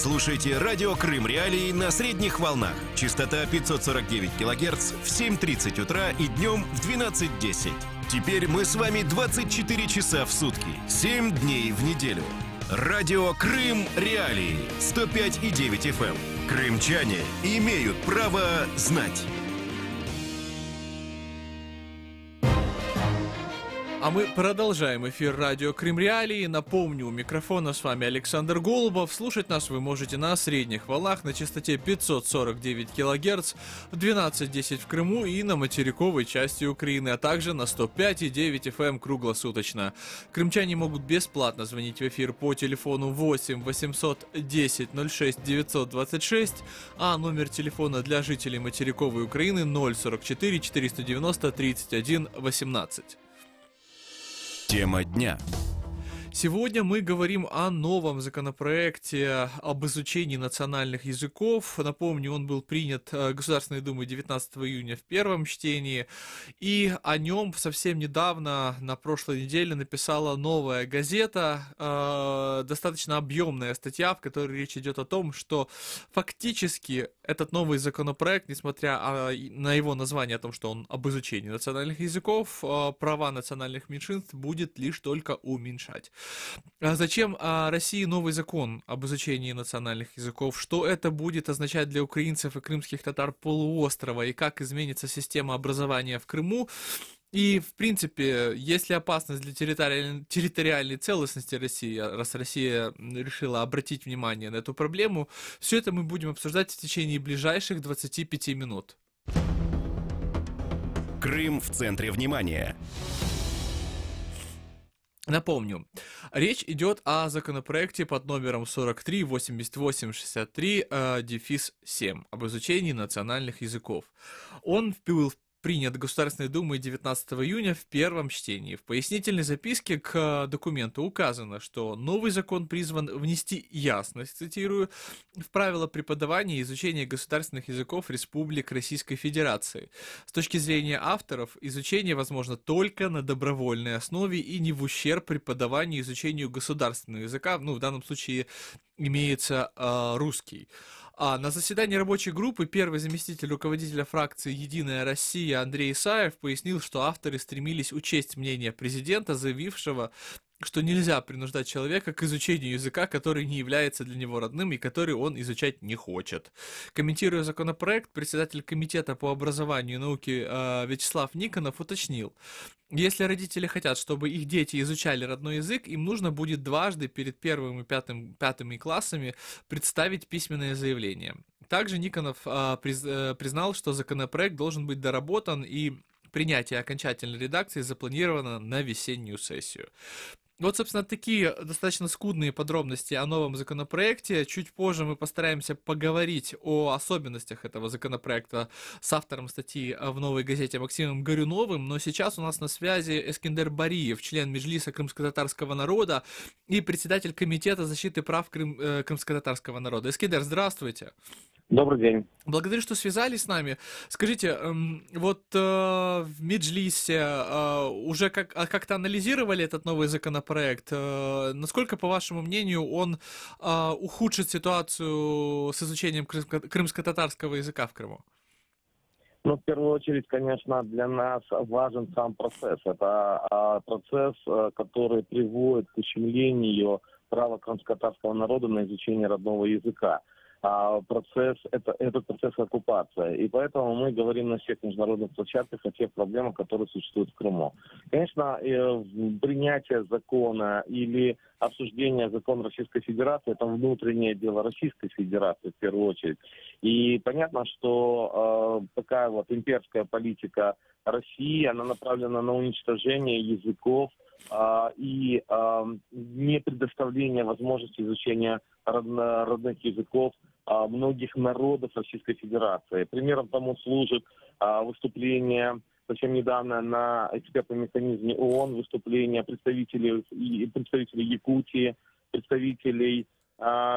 Слушайте радио Крым Реалии на средних волнах. Частота 549 килогерц в 7:30 утра и днем в 12:10. Теперь мы с вами 24 часа в сутки, 7 дней в неделю. Радио Крым Реалии 105,9 FM. Крымчане имеют право знать. А мы продолжаем эфир радио Крым Реалии. Напомню, у микрофона с вами Александр Голубов. Слушать нас вы можете на средних волнах на частоте 549 кГц в 12:10 в Крыму и на материковой части Украины, а также на 105,9 FM круглосуточно. Крымчане могут бесплатно звонить в эфир по телефону 8 810 06 926, а номер телефона для жителей материковой Украины 044 490 31 18. Тема дня. Сегодня мы говорим о новом законопроекте об изучении национальных языков. Напомню, он был принят Государственной Думой 19 июня в первом чтении, и о нем совсем недавно, на прошлой неделе, написала «Новая газета», достаточно объемная статья, в которой речь идет о том, что фактически этот новый законопроект, несмотря на его название о том, что он об изучении национальных языков, права национальных меньшинств будет лишь только уменьшать. А зачем России новый закон об изучении национальных языков? Что это будет означать для украинцев и крымских татар полуострова? И как изменится система образования в Крыму? И, в принципе, есть ли опасность для территориальной целостности России, раз Россия решила обратить внимание на эту проблему? Все это мы будем обсуждать в течение ближайших 25 минут. Крым в центре внимания. Напомню, речь идет о законопроекте под номером 43-88-63-7 об изучении национальных языков. Он был принят Государственной Думой 19 июня в первом чтении. В пояснительной записке к документу указано, что новый закон призван внести ясность, цитирую, в правила преподавания и изучения государственных языков республик Российской Федерации. С точки зрения авторов, изучение возможно только на добровольной основе и не в ущерб преподаванию и изучению государственного языка, в данном случае имеется русский. На заседании рабочей группы первый заместитель руководителя фракции «Единая Россия» Андрей Исаев пояснил, что авторы стремились учесть мнение президента, заявившего, что нельзя принуждать человека к изучению языка, который не является для него родным и который он изучать не хочет. Комментируя законопроект, председатель комитета по образованию и науке Вячеслав Никонов уточнил: если родители хотят, чтобы их дети изучали родной язык, им нужно будет дважды перед первым и пятыми классами представить письменное заявление. Также Никонов признал, что законопроект должен быть доработан и принятие окончательной редакции запланировано на весеннюю сессию. Вот, собственно, такие достаточно скудные подробности о новом законопроекте. Чуть позже мы постараемся поговорить о особенностях этого законопроекта с автором статьи в «Новой газете» Максимом Горюновым. Но сейчас у нас на связи Эскендер Бариев, член Меджлиса крымско-татарского народа и председатель Комитета защиты прав крымско-татарского народа. Эскендер, здравствуйте. Добрый день. Благодарю, что связались с нами. Скажите, вот в Меджлисе уже как-то анализировали этот новый законопроект? Насколько, по вашему мнению, он ухудшит ситуацию с изучением крымско-татарского языка в Крыму? В первую очередь, конечно, для нас важен сам процесс. Это процесс, который приводит к ущемлению права крымско-татарского народа на изучение родного языка. Этот процесс оккупации. И поэтому мы говорим на всех международных площадках о тех проблемах, которые существуют в Крыму. Конечно, принятие закона или обсуждение закона Российской Федерации – это внутреннее дело Российской Федерации в первую очередь. И понятно, что такая вот имперская политика России, она направлена на уничтожение языков и не предоставление возможности изучения родных языков многих народов Российской Федерации. Примером тому служит выступление совсем недавно на экспертном механизме ООН, выступление представителей Якутии, представителей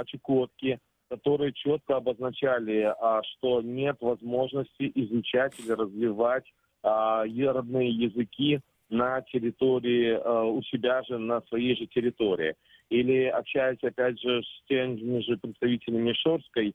Чукотки, которые четко обозначали, что нет возможности изучать или развивать родные языки на территории, у себя же, на своей же территории. или общаюсь, опять же, с теми же представителями шорцами.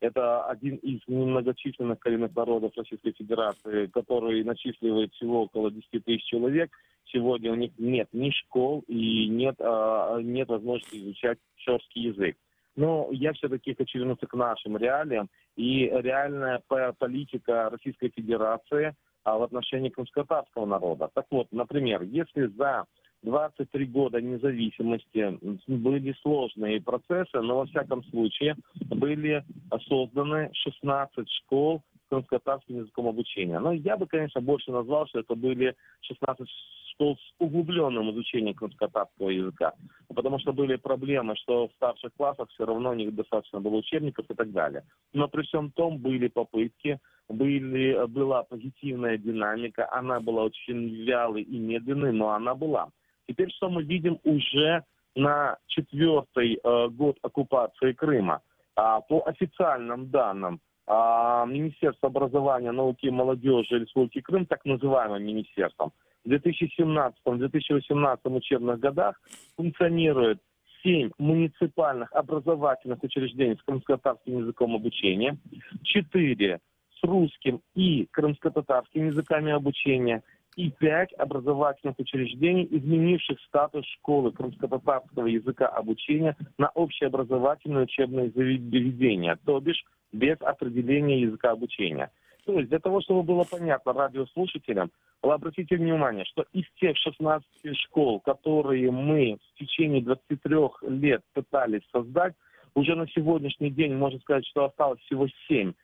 Это один из немногочисленных коренных народов Российской Федерации, который насчитывает всего около 10 тысяч человек. Сегодня у них нет ни школ и нет возможности изучать шорский язык. Но я все-таки хочу вернуться к нашим реалиям. И реальная политика Российской Федерации в отношении крымскотатарского народа. Так вот, например, если за 23 года независимости были сложные процессы, но во всяком случае были созданы 16 школ с крымскотатарским языком обучения. Но я бы, конечно, больше назвал, что это были 16 школ с углубленным изучением крымскотатарского языка. Потому что были проблемы, что в старших классах все равно у них достаточно было учебников и так далее. Но при всем том были попытки, была позитивная динамика, она была очень вялой и медленной, но она была. Теперь что мы видим уже на 4-й год оккупации Крыма? По официальным данным Министерства образования, науки и молодежи Республики Крым, так называемым министерством, в 2017-2018 учебных годах функционирует 7 муниципальных образовательных учреждений с крымско-татарским языком обучения, 4 с русским и крымско-татарским языками обучения, и 5 образовательных учреждений, изменивших статус школы крымско-татарского языка обучения на общеобразовательное учебное заведение, то бишь без определения языка обучения. То есть для того, чтобы было понятно радиослушателям, обратите внимание, что из тех 16 школ, которые мы в течение 23 лет пытались создать, уже на сегодняшний день можно сказать, что осталось всего 7,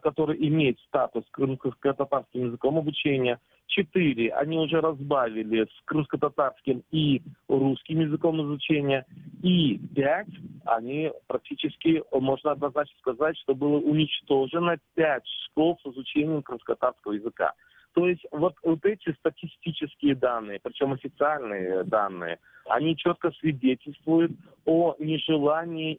которые имеют статус крымско-татарским языком обучения. 4 они уже разбавили с крымско-татарским и русским языком изучения. И 5 они практически, можно однозначно сказать, что было уничтожено 5 школ с изучением крымско-татарского языка. То есть вот эти статистические данные, причем официальные данные, они четко свидетельствуют о нежелании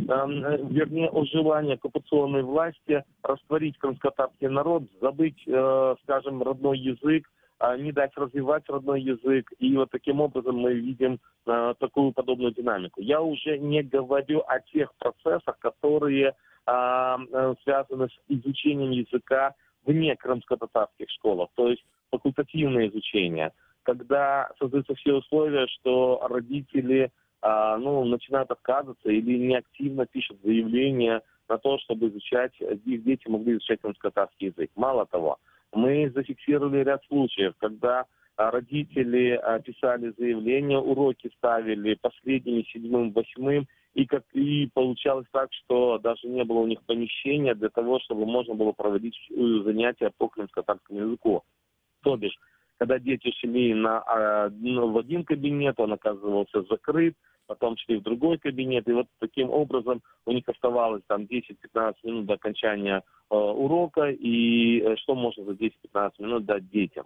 о желании оккупационной власти растворить крымско-татарский народ, забыть, скажем, родной язык, не дать развивать родной язык. И вот таким образом мы видим такую подобную динамику. Я уже не говорю о тех процессах, которые связаны с изучением языка вне крымско-татарских школ, то есть факультативное изучение, когда создаются все условия, что родители начинают отказываться или неактивно пишут заявления на то, чтобы их дети могли изучать крымско-татарский язык. Мало того, мы зафиксировали ряд случаев, когда родители писали заявления, уроки ставили последними, 7-м, 8-м, и получалось так, что даже не было у них помещения для того, чтобы можно было проводить занятия по крымско-татарскому языку. То бишь, когда дети шли в один кабинет, он оказывался закрыт, потом шли в другой кабинет, и вот таким образом у них оставалось там 10-15 минут до окончания урока, и что можно за 10-15 минут дать детям.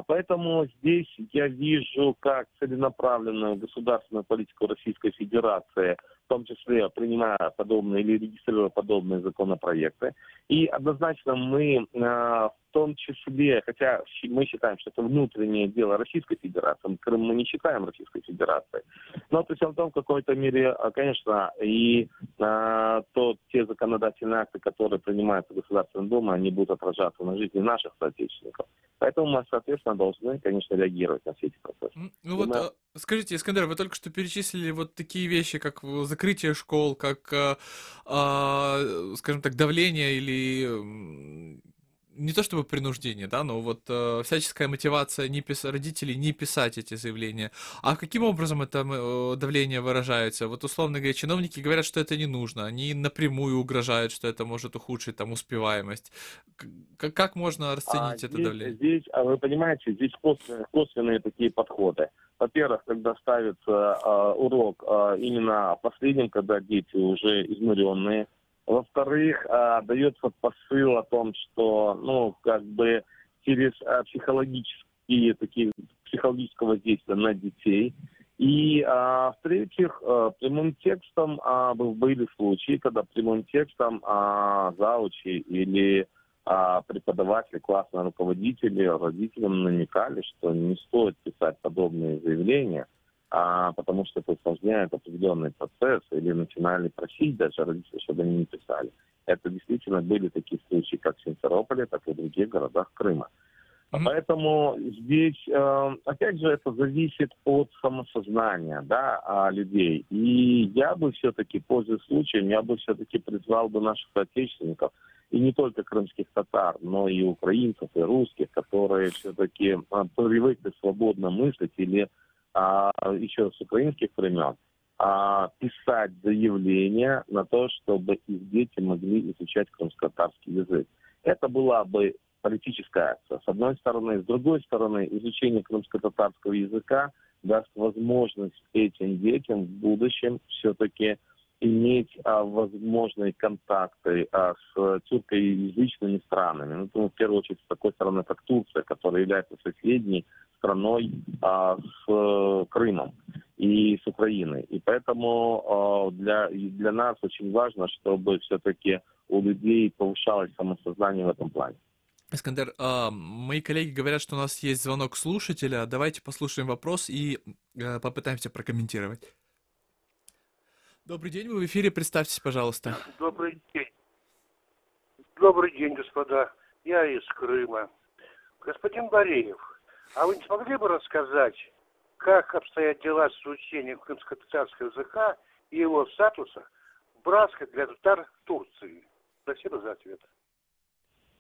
Поэтому здесь я вижу как целенаправленную государственную политику Российской Федерации, в том числе принимая подобные или регистрируя подобные законопроекты. И однозначно мы в том числе, хотя мы считаем, что это внутреннее дело Российской Федерации, Крым мы не считаем Российской Федерацией, но при всем том, в какой-то мере, конечно, и те законодательные акты, которые принимаются Государственной Думой, они будут отражаться на жизни наших соотечественников. Поэтому мы, соответственно, должны, конечно, реагировать на все эти процессы. Скажите, Искандер, вы только что перечислили вот такие вещи, как закрытие школ, как, скажем так, давление или не то чтобы принуждение, да, но вот всяческая мотивация родителей не писать эти заявления. А каким образом это давление выражается? Вот, условно говоря, чиновники говорят, что это не нужно, они напрямую угрожают, что это может ухудшить там успеваемость. Как можно расценить это давление? Здесь, вы понимаете, здесь косвенные такие подходы. Во-первых, когда ставится урок именно последним, когда дети уже изнуренные. Во-вторых, дается посыл о том, что, через психологического воздействия на детей. И, в-третьих, прямым текстом были случаи, когда прямым текстом заучи или преподаватели, классные руководители родителям намекали, что не стоит писать подобные заявления, потому что это усложняет определенный процесс, или начинали просить даже родителей, чтобы они не писали. Это действительно были такие случаи, как в Симферополе, так и в других городах Крыма. Поэтому здесь, опять же, это зависит от самосознания, да, людей. И я бы все-таки, пользуясь случаем, я бы все-таки призвал бы наших соотечественников, и не только крымских татар, но и украинцев, и русских, которые все-таки привыкли свободно мыслить, или еще с украинских времен, писать заявление на то, чтобы их дети могли изучать крымско-татарский язык. Это была бы политическая акция, с одной стороны. С другой стороны, изучение крымско-татарского языка даст возможность этим детям в будущем все-таки иметь возможные контакты с тюркоязычными странами. Ну, в первую очередь, с такой стороны, как Турция, которая является соседней страной с Крымом и с Украиной. И поэтому для нас очень важно, чтобы все-таки у людей повышалось самосознание в этом плане. Искандер, мои коллеги говорят, что у нас есть звонок слушателя. Давайте послушаем вопрос и попытаемся прокомментировать. Добрый день, вы в эфире, представьтесь, пожалуйста. Добрый день. Добрый день, господа. Я из Крыма. Господин Бореев, а вы не смогли бы рассказать, как обстоят дела с изучением крымско-татарского языка и его статуса в братской для татар Турции? Спасибо за ответ.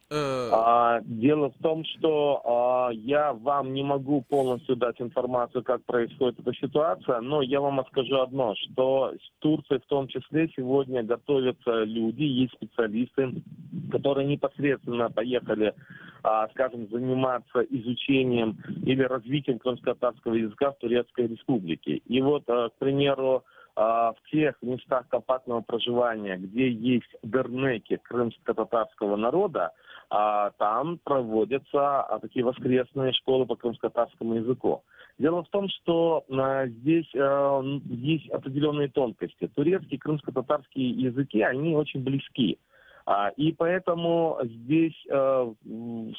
Дело в том, что я вам не могу полностью дать информацию, как происходит эта ситуация, но я вам скажу одно, что в Турции в том числе сегодня готовятся люди, есть специалисты, которые непосредственно поехали, скажем, заниматься изучением или развитием крымско-татарского языка в Турецкой Республике. И вот, к примеру, в тех местах компактного проживания, где есть дернеки крымско-татарского народа, там проводятся такие воскресные школы по крымско-татарскому языку. Дело в том, что здесь есть определенные тонкости. Турецкий и крымско-татарские языки, они очень близки. И поэтому здесь,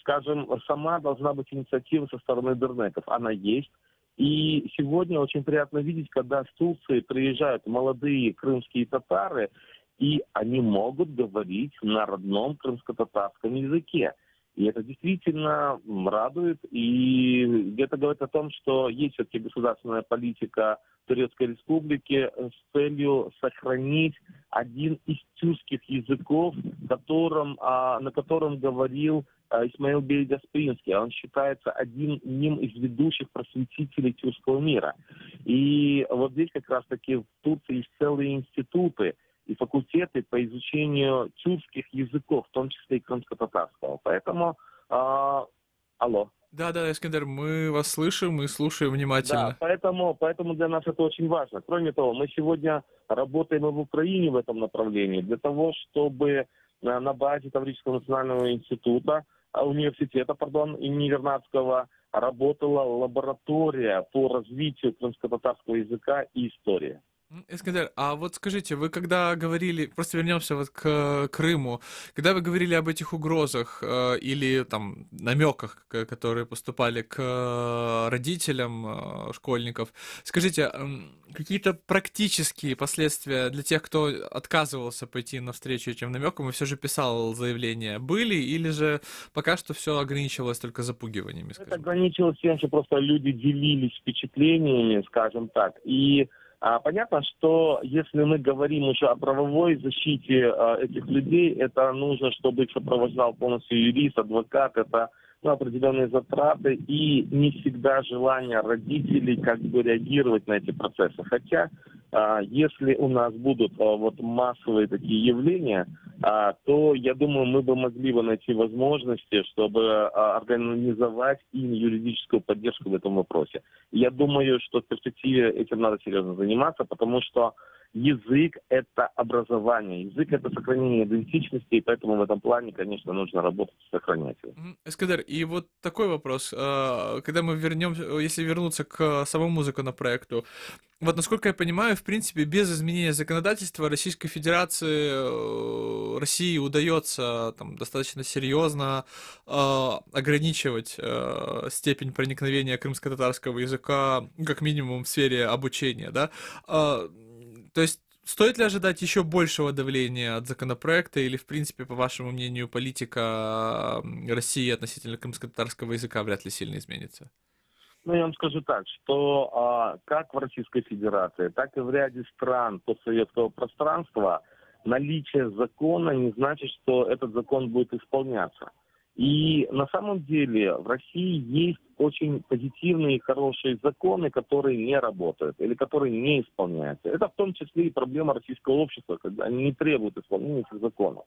скажем, сама должна быть инициатива со стороны дернеков. Она есть. И сегодня очень приятно видеть, когда с Турции приезжают молодые крымские татары, и они могут говорить на родном крымско-татарском языке. И это действительно радует, и это говорит о том, что есть все-таки государственная политика Турецкой Республики с целью сохранить один из тюркских языков, на котором говорил Исмаил Бей Гаспринский. Он считается одним из ведущих просветителей тюркского мира. И вот здесь как раз-таки в Турции есть целые институты и факультеты по изучению тюркских языков, в том числе и крымско-татарского. Поэтому, алло. Да, Искандер, мы вас слышим и слушаем внимательно. Да, поэтому для нас это очень важно. Кроме того, мы сегодня работаем и в Украине в этом направлении, для того, чтобы на базе Таврического национального университета имени Вернадского работала лаборатория по развитию крымско-татарского языка и истории. Искандер, а вот скажите, вы когда говорили, просто вернемся вот к Крыму, когда вы говорили об этих угрозах или там намеках, которые поступали к родителям школьников, скажите, какие-то практические последствия для тех, кто отказывался пойти навстречу этим намекам и все же писал заявление, были, или же пока что все ограничивалось только запугиваниями? Это ограничилось тем, что просто люди делились впечатлениями, скажем так, и понятно, что если мы говорим уже о правовой защите этих людей, это нужно, чтобы их сопровождал полностью юрист, адвокат, это определенные затраты и не всегда желание родителей как бы реагировать на эти процессы. Хотя, если у нас будут массовые такие явления, то, я думаю, мы бы могли найти возможности, чтобы организовать им юридическую поддержку в этом вопросе. Я думаю, что в перспективе этим надо серьезно заниматься, потому что язык – это образование, язык – это сохранение идентичности, и поэтому в этом плане, конечно, нужно работать и сохранять его. Эскадер, и вот такой вопрос. Когда мы если вернуться к самому законопроекту, вот насколько я понимаю, в принципе, без изменения законодательства Российской Федерации, России удается там достаточно серьезно ограничивать степень проникновения крымско-татарского языка, как минимум в сфере обучения, да? То есть стоит ли ожидать еще большего давления от законопроекта или, в принципе, по вашему мнению, политика России относительно крымско-татарского языка вряд ли сильно изменится? Ну, я вам скажу так, что как в Российской Федерации, так и в ряде стран постсоветского пространства наличие закона не значит, что этот закон будет исполняться. И на самом деле в России есть очень позитивные и хорошие законы, которые не работают или которые не исполняются. Это в том числе и проблема российского общества, когда они не требуют исполнения этих законов.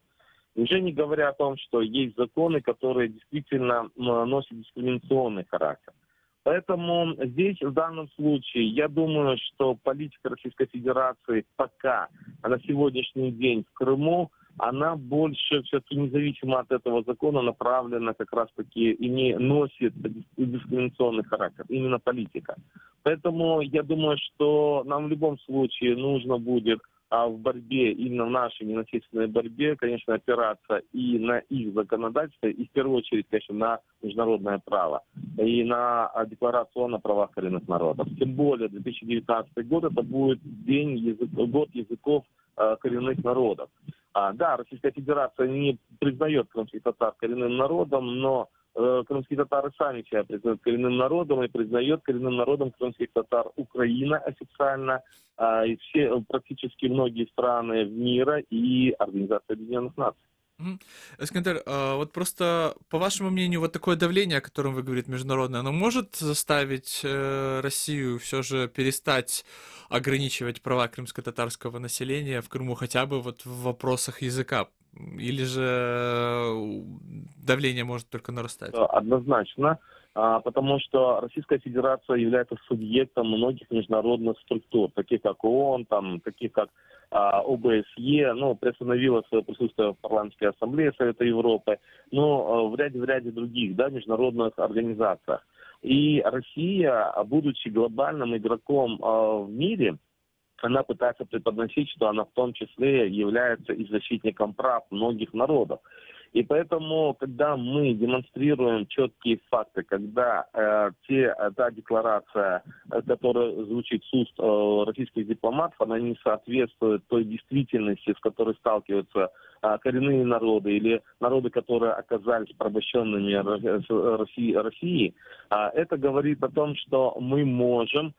Уже не говоря о том, что есть законы, которые действительно носят дискриминационный характер. Поэтому здесь, в данном случае, я думаю, что политика Российской Федерации пока, на сегодняшний день в Крыму, она больше, все-таки независимо от этого закона, направлена как раз-таки и не носит дискриминационный характер, именно политика. Поэтому я думаю, что нам в любом случае нужно будет в борьбе, именно в нашей ненасильственной борьбе, конечно, опираться и на их законодательство, и в первую очередь, конечно, на международное право, и на Декларацию о правах коренных народов. Тем более 2019 год это будет год языков коренных народов. Да, Российская Федерация не признает крымских татар коренным народом, но крымские татары сами себя признают коренным народом и признает коренным народом крымских татар Украина официально, и все, практически многие страны мира и Организация Объединенных Наций. Эскандер, вот просто, по вашему мнению, вот такое давление, о котором вы говорите, международное, оно может заставить Россию все же перестать ограничивать права крымско-татарского населения в Крыму хотя бы вот в вопросах языка? Или же давление может только нарастать? Однозначно, потому что Российская Федерация является субъектом многих международных структур, таких как ООН, таких как ОБСЕ, приостановила свое присутствие в парламентской ассамблее Совета Европы, но в ряде других международных организациях. И Россия, будучи глобальным игроком в мире, она пытается преподносить, что она в том числе является и защитником прав многих народов. И поэтому, когда мы демонстрируем четкие факты, когда та декларация, которая звучит с уст российских дипломатов, она не соответствует той действительности, с которой сталкиваются коренные народы или народы, которые оказались порабощенными Россией, это говорит о том, что мы можем,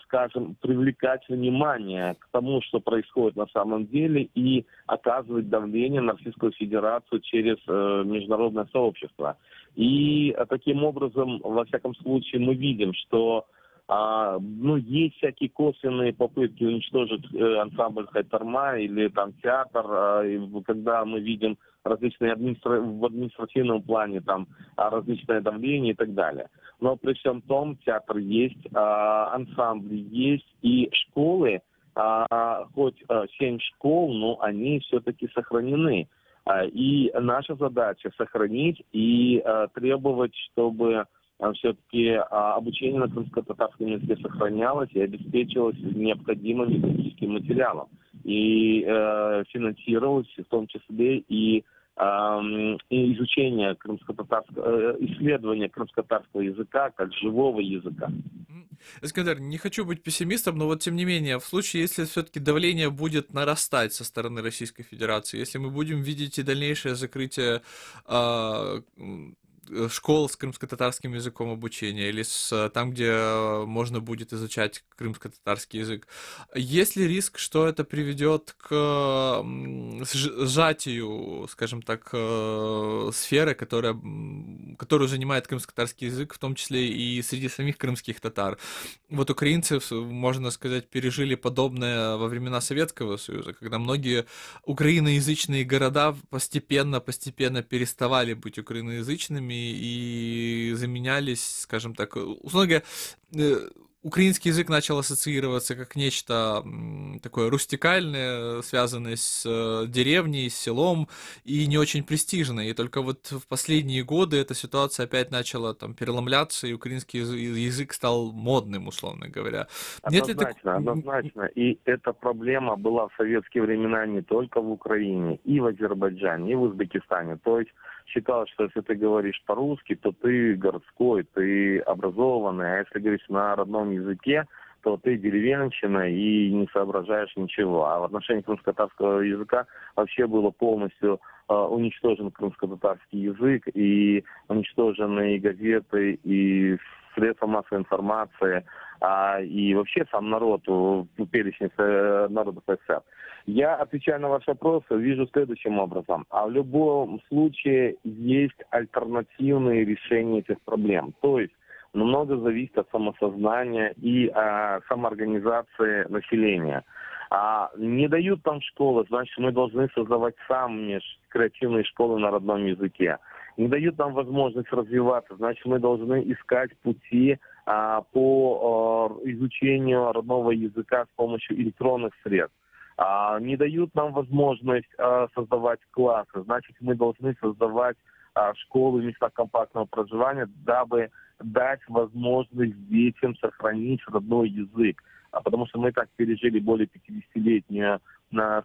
скажем, привлекать внимание к тому, что происходит на самом деле, и оказывать давление на Российскую Федерацию через международное сообщество. И таким образом, во всяком случае, мы видим, что есть всякие косвенные попытки уничтожить ансамбль Хайтарма или театр, когда мы видим различные в административном плане различное давление и так далее. Но при всем том театр есть, ансамбли есть, и школы, хоть 7 школ, но они все-таки сохранены. И наша задача сохранить и требовать, чтобы все-таки обучение на крымско-татарском языке сохранялось и обеспечивалось необходимым методическим материалом. И финансировалось в том числе и изучение исследование крымско-татарского языка как живого языка. Эскандер, не хочу быть пессимистом, но вот тем не менее, в случае, если все-таки давление будет нарастать со стороны Российской Федерации, если мы будем видеть и дальнейшее закрытие школ с крымско-татарским языком обучения или там, где можно будет изучать крымско-татарский язык. Есть ли риск, что это приведет к сжатию, скажем так, сферы, которую занимает крымско-татарский язык, в том числе и среди самих крымских татар? Вот украинцы, можно сказать, пережили подобное во времена Советского Союза, когда многие украиноязычные города постепенно переставали быть украиноязычными и заменялись, скажем так, условно говоря, украинский язык начал ассоциироваться как нечто такое рустикальное, связанное с деревней, с селом, и не очень престижное. И только вот в последние годы эта ситуация опять начала там переломляться, и украинский язык стал модным, условно говоря. Нет ли Однозначно. И эта проблема была в советские времена не только в Украине, и в Азербайджане, и в Узбекистане. То есть считалось, что если ты говоришь по-русски, то ты городской, ты образованный, а если говоришь на родном языке, то ты деревенщина и не соображаешь ничего. А в отношении крымско-татарского языка вообще было полностью уничтожен крымско-татарский язык, и уничтожены и газеты, и средства массовой информации, и вообще сам народ в перечне народов СССР. Я, отвечая на ваш вопрос, вижу следующим образом. А в любом случае есть альтернативные решения этих проблем. То есть много зависит от самосознания и самоорганизации населения. Не дают там школы, значит, мы должны создавать сами креативные школы на родном языке. Не дают нам возможность развиваться, значит, мы должны искать пути по изучению родного языка с помощью электронных средств. Не дают нам возможность создавать классы, значит, мы должны создавать школы, места компактного проживания, дабы дать возможность детям сохранить родной язык. Потому что мы так пережили более 50-летний,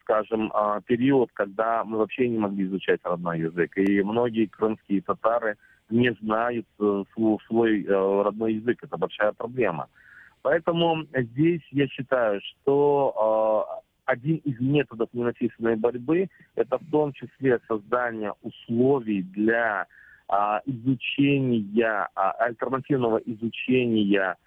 скажем, период, когда мы вообще не могли изучать родной язык. И многие крымские татары не знают свой родной язык. Это большая проблема. Поэтому здесь я считаю, что один из методов ненасильственной борьбы – это в том числе создание условий для изучения, альтернативного изучения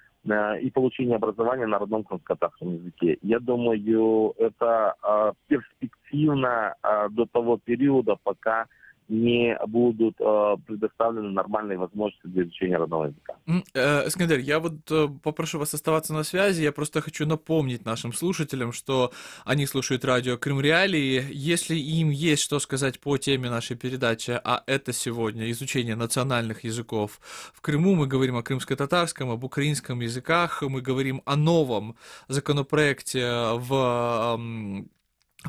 и получения образования на родном крымско-татарском языке. Я думаю, это перспективно до того периода, пока не будут предоставлены нормальные возможности для изучения родного языка. Искандер, я вот попрошу вас оставаться на связи. Я просто хочу напомнить нашим слушателям, что они слушают радио Крым Реалии. Если им есть что сказать по теме нашей передачи, а это сегодня изучение национальных языков в Крыму, мы говорим о крымско-татарском, об украинском языках, мы говорим о новом законопроекте в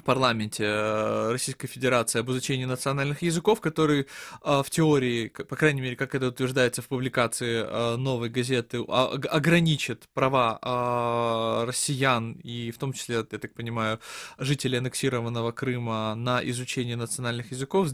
парламенте Российской Федерации об изучении национальных языков, который в теории, по крайней мере, как это утверждается в публикации новой газеты, ограничит права россиян и в том числе, я так понимаю, жителей аннексированного Крыма на изучение национальных языков,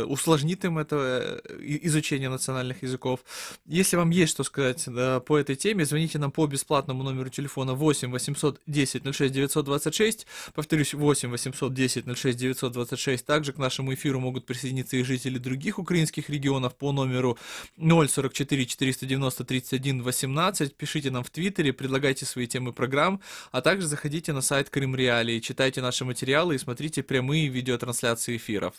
усложнит им это изучение национальных языков. Если вам есть что сказать по этой теме, звоните нам по бесплатному номеру телефона 8 810 06 926, повторюсь, 8 810 06 926. Также к нашему эфиру могут присоединиться и жители других украинских регионов по номеру 044 490 31 18. Пишите нам в Твиттере, предлагайте свои темы программ, а также заходите на сайт Крым Реалии, читайте наши материалы и смотрите прямые видеотрансляции эфиров.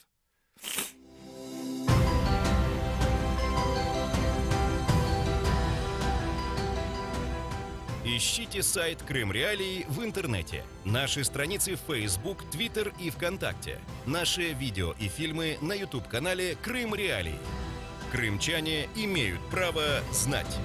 Ищите сайт Крым Реалии в интернете, наши страницы в Facebook, Twitter и ВКонтакте, наши видео и фильмы на YouTube-канале Крым Реалии. Крымчане имеют право знать.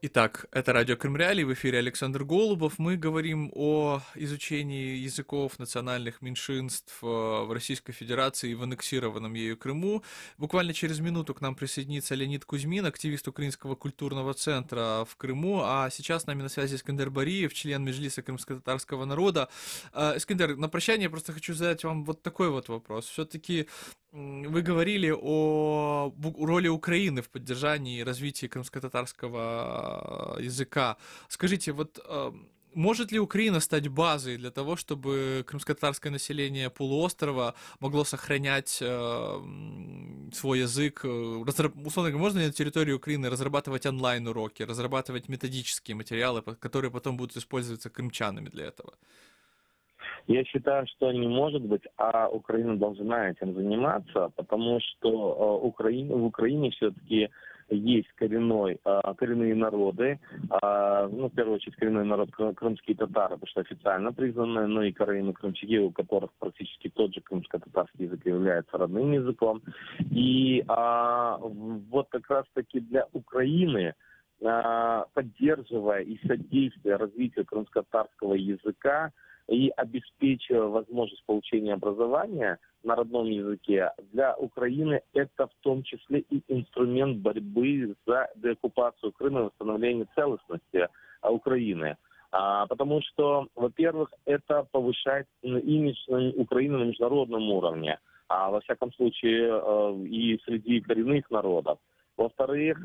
Итак, это радио Крым Реалии, в эфире Александр Голубов. Мы говорим о изучении языков национальных меньшинств в Российской Федерации и в аннексированном ею Крыму. Буквально через минуту к нам присоединится Леонид Кузьмин, активист Украинского культурного центра в Крыму. А сейчас с нами на связи Искандер Бариев, член Меджлиса крымско-татарского народа. Искандер, на прощание я просто хочу задать вам вот такой вот вопрос. Все-таки вы говорили о роли Украины в поддержании и развитии крымско-татарского языка. Скажите, вот может ли Украина стать базой для того, чтобы крымско-татарское население полуострова могло сохранять свой язык? Условно говоря, можно ли на территории Украины разрабатывать онлайн-уроки, разрабатывать методические материалы, которые потом будут использоваться крымчанами для этого? Я считаю, что не может быть, а Украина должна этим заниматься, потому что в Украине все-таки есть коренные народы, в первую очередь коренной народ крымские татары, потому что официально признанные, но и караимы-крымчаки, у которых практически тот же крымско-татарский язык является родным языком. И вот как раз-таки для Украины, поддерживая и содействуя развитию крымско-татарского языка и обеспечивая возможность получения образования на родном языке, для Украины это в том числе и инструмент борьбы за деоккупацию Крыма и восстановление целостности Украины. Потому что, во-первых, это повышает имидж Украины на международном уровне, во всяком случае и среди коренных народов. Во-вторых,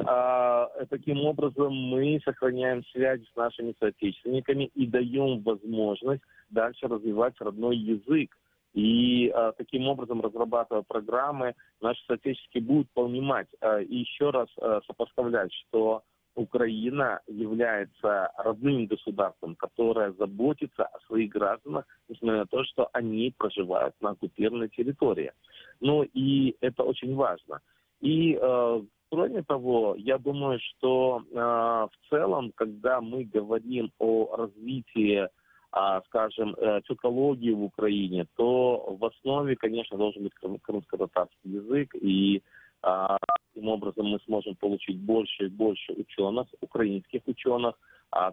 таким образом мы сохраняем связь с нашими соотечественниками и даем возможность дальше развивать родной язык. И таким образом, разрабатывая программы, наши соотечественники будут понимать и еще раз сопоставлять, что Украина является родным государством, которое заботится о своих гражданах, несмотря на то, что они проживают на оккупированной территории. Ну и это очень важно. И кроме того, я думаю, что в целом, когда мы говорим о развитии, скажем, тюркологии в Украине, то в основе, конечно, должен быть крымско-татарский язык, и таким образом мы сможем получить больше и больше ученых, украинских ученых,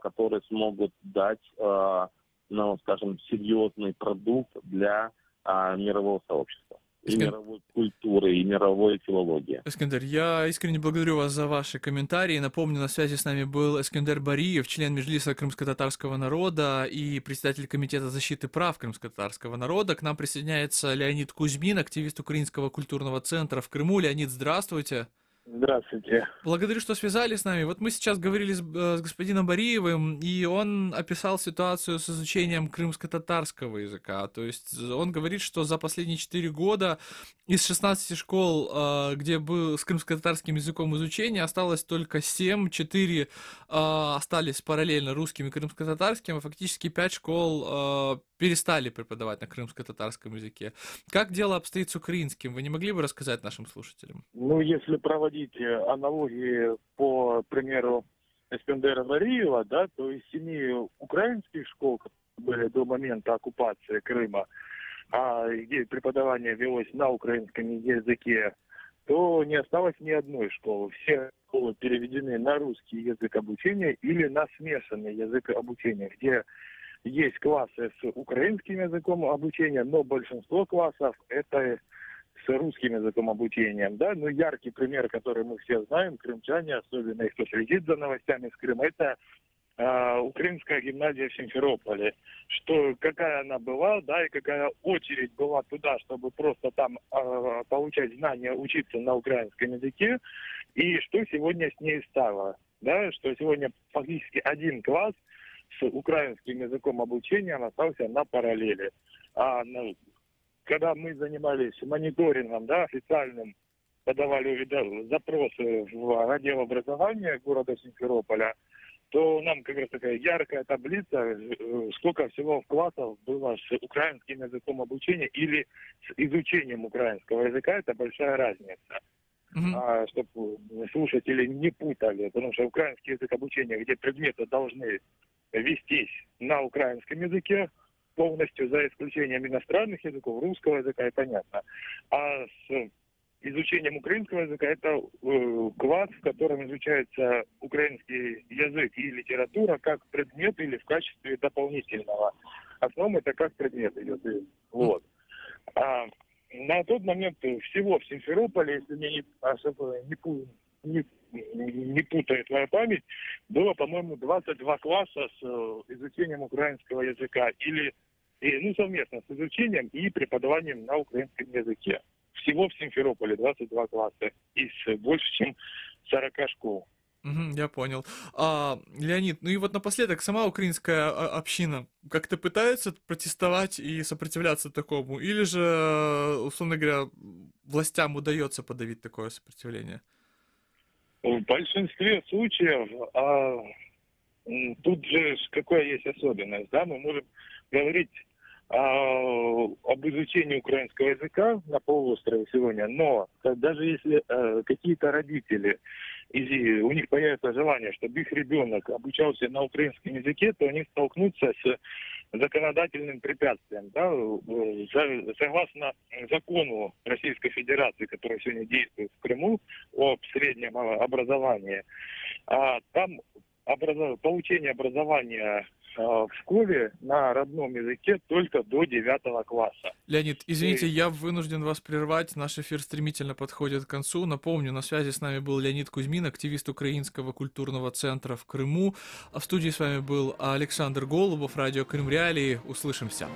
которые смогут дать, скажем, серьезный продукт для мирового сообщества. И мировой культуры, и мировой филологии. Эскендер, я искренне благодарю вас за ваши комментарии. Напомню, на связи с нами был Эскендер Бариев, член Меджлиса крымско-татарского народа и председатель Комитета защиты прав крымско-татарского народа. К нам присоединяется Леонид Кузьмин, активист Украинского культурного центра в Крыму. Леонид, здравствуйте. Здравствуйте. Благодарю, что связались с нами. Вот мы сейчас говорили с господином Бариевым, и он описал ситуацию с изучением крымско-татарского языка. То есть он говорит, что за последние 4 года из 16 школ, где был с крымско-татарским языком изучение, осталось только 7, 4 остались параллельно русским и крымско-татарским, а фактически 5 школ перестали преподавать на крымско-татарском языке. Как дело обстоит с украинским? Вы не могли бы рассказать нашим слушателям? Ну, если проводить аналогии по примеру Эскендера Бариева, да, то из 7 украинских школ, которые были до момента оккупации Крыма, где преподавание велось на украинском языке, то не осталось ни одной школы. Все школы переведены на русский язык обучения или на смешанный язык обучения, где есть классы с украинским языком обучения, но большинство классов это с русским языком обучения. Да? Ну, яркий пример, который мы все знаем, крымчане, особенно их, кто следит за новостями с Крыма, это украинская гимназия в Симферополе. Что, какая она была, да, и какая очередь была туда, чтобы просто там получать знания, учиться на украинском языке, и что сегодня с ней стало. Да? Что сегодня фактически один класс с украинским языком обучения остался на параллели. Когда мы занимались мониторингом, да, официальным, подавали запросы в отдел образования города Симферополя, то нам как раз такая яркая таблица, сколько всего классов было с украинским языком обучения или с изучением украинского языка, это большая разница. Чтобы слушатели не путали, потому что украинский язык обучения, где предметы должны вестись на украинском языке, полностью за исключением иностранных языков, русского языка, и понятно. А с изучением украинского языка это класс, в котором изучается украинский язык и литература как предмет или в качестве дополнительного. Основном это как предмет идет. Вот. На тот момент всего в Симферополе, если мне не путает моя память, было, по-моему, 22 класса с изучением украинского языка или совместно с изучением и преподаванием на украинском языке. Всего в Симферополе 22 класса из больше, чем 40 школ. Я понял. Леонид, ну и вот напоследок, сама украинская община как-то пытается протестовать и сопротивляться такому? Или же, условно говоря, властям удается подавить такое сопротивление? В большинстве случаев тут же какая есть особенность, да, мы можем говорить об изучении украинского языка на полуострове сегодня, но даже если какие-то родители, у них появится желание, чтобы их ребенок обучался на украинском языке, то они столкнутся с законодательным препятствием. Да? Согласно закону Российской Федерации, который сегодня действует в Крыму, об среднем образовании, там получение образования в школе на родном языке только до 9 класса. Леонид, извините, я вынужден вас прервать. Наш эфир стремительно подходит к концу. Напомню, на связи с нами был Леонид Кузьмин, активист Украинского культурного центра в Крыму. А в студии с вами был Александр Голубов, радио Крым Реалии. Услышимся.